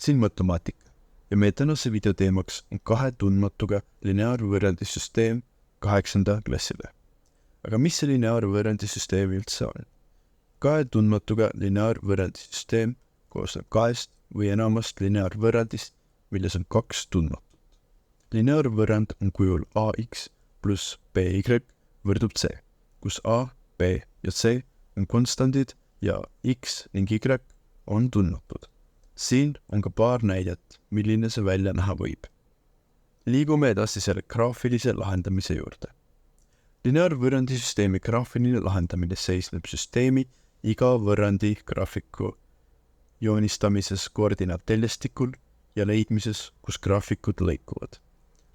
Siin matemaatika ja meie tänase video teemaks on kahe tundmatuga lineaarvõrrandissüsteem 8. klassile. Aga mis see lineaarvõrrandissüsteem üldse on? Kahe tundmatuga lineaarvõrrandissüsteem koosneb kahest või enamast lineaarvõrrandist, milles on kaks tundmatut. Lineaarvõrrand on kujul AX plus BY võrdub C, kus A, B ja C on konstandid ja X ning Y on tundmatud. Siin on ka paar näidet, milline see välja näha võib. Liigume edasi selle graafilise lahendamise juurde. Lineaarvõrrandisüsteemi graafiline lahendamine seisneb süsteemi iga võrrandi graafiku joonistamises koordinaatteljestikul ja leidmises, kus graafikud lõikuvad.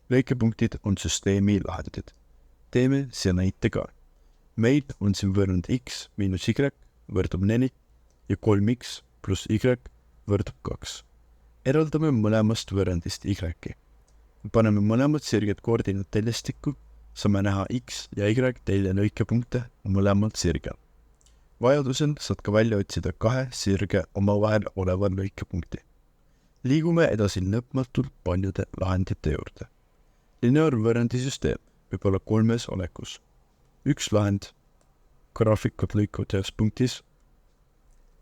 Lõikepunktid on süsteemi lahendid. Teeme siia näite ka. Meil on siin võrrand X miinus Y võrdub 4 ja 3X plus Y võrdub 2. Eraldame mõlemast võrrandist Y. Paneme mõlemad sirged koordinaatteljestikku, saame näha X ja Y telje lõikepunkte mõlemalt sirgel. Vajadusel saad ka välja otsida kahe sirge omavahel oleva lõikepunkti. Liigume edasi lõpmatult paljude lahendite juurde. Lineaarvõrrandisüsteem võib olla kolmes olekus. Üks lahend, graafikud lõikuvad ühes punktis,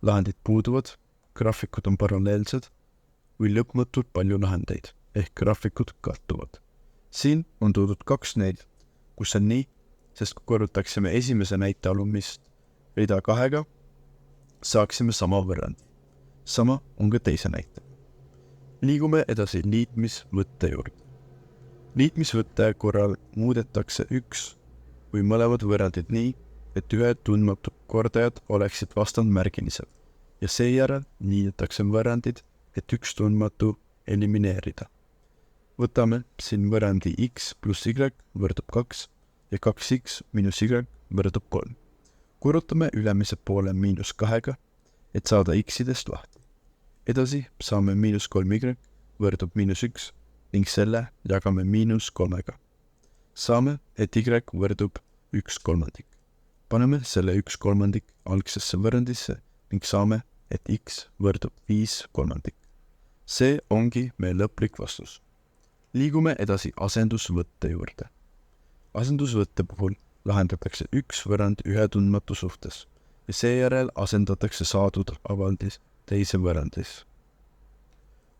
lahendid puuduvad, graafikud on paralleelsed või lõpmatult palju lahendeid, ehk graafikud kattuvad. Siin on toodud kaks näidet, kus on nii, sest kui korrutaksime esimese näite alumist rida 2, saaksime sama võrrandi. Sama on ka teise näite. Liigume edasi liitmisvõtte juurde. Liitmisvõtte korral muudetakse üks või mõlemad võrrandid nii, et ühe tundmatu kordajad oleksid vastandmärgilised ja seejärel liidetakse võrrandid, et üks tundmatu elimineerida. Võtame siin võrrandi X plus Y võrdub 2 ja 2X miinus Y võrdub 3. Korrutame ülemise poole miinus 2, et saada X-idest lahti. Edasi saame miinus 3Y võrdub miinus 1 ning selle jagame miinus 3. Saame, et Y võrdub 1/3. Paneme selle 1/3 algsesse võrrandisse ning saame, et X võrdub 5/3. See ongi meie lõplik vastus. Liigume edasi asendusvõtte juurde. Asendusvõtte puhul lahendatakse üks võrrand ühe tundmatu suhtes ja seejärel asendatakse saadud avaldis teise võrrandis.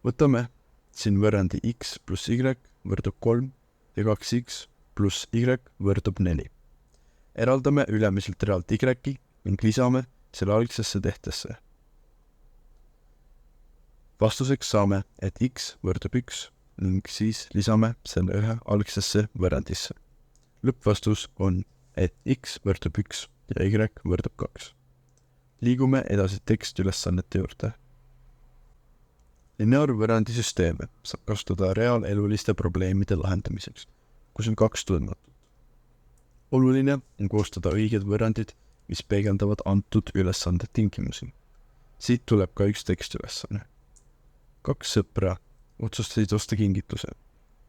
Võtame siin võrrandi X plus Y võrdub 3 ja 2X plus Y võrdub 4. Eraldame ülemiselt realt Y ning lisame selle algsesse tehtesse. Vastuseks saame, et X võrdub 1 ning siis lisame selle ühe algsesse võrrandisse. Lõppvastus on, et X võrdub 1 ja Y võrdub 2. Liigume edasi tekstülesannete juurde. Lineaarvõrrandisüsteeme saab kasutada reaaleluliste probleemide lahendamiseks, kus on kaks tundmatut. Oluline on koostada õiged võrrandid, mis peegeldavad antud ülesande tingimusi. Siit tuleb ka üks tekstülesanne. Kaks sõpra otsustasid osta kingituse.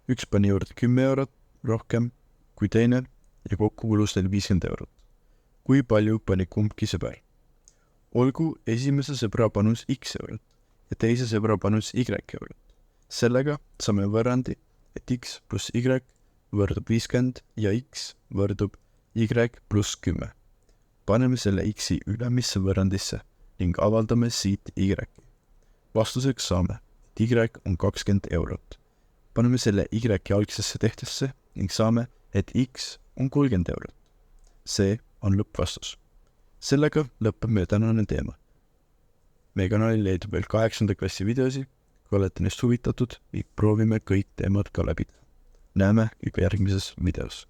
Üks pani juurde 10 eurot rohkem kui teine ja kokku kulus neil 50 eurot. Kui palju pani kumbki sõber? Olgu esimese sõbra panus X eurot ja teise sõbra panus Y eurot. Sellega saame võrrandi, et X plus Y võrdub 50 ja X võrdub Y plus 10. Paneme selle X-i ülemisse võrrandisse ning avaldame siit Y. Vastuseks saame, et Y on 20 eurot. Paneme selle Y algsesse tehtesse ning saame, et X on 30 eurot. See on lõppvastus. Sellega lõpeb meie tänane teema. Meie kanalil leidub veel 8. klassi videosi, kui olete neist huvitatud, proovime kõik teemad ka läbida. Näeme juba järgmises videos.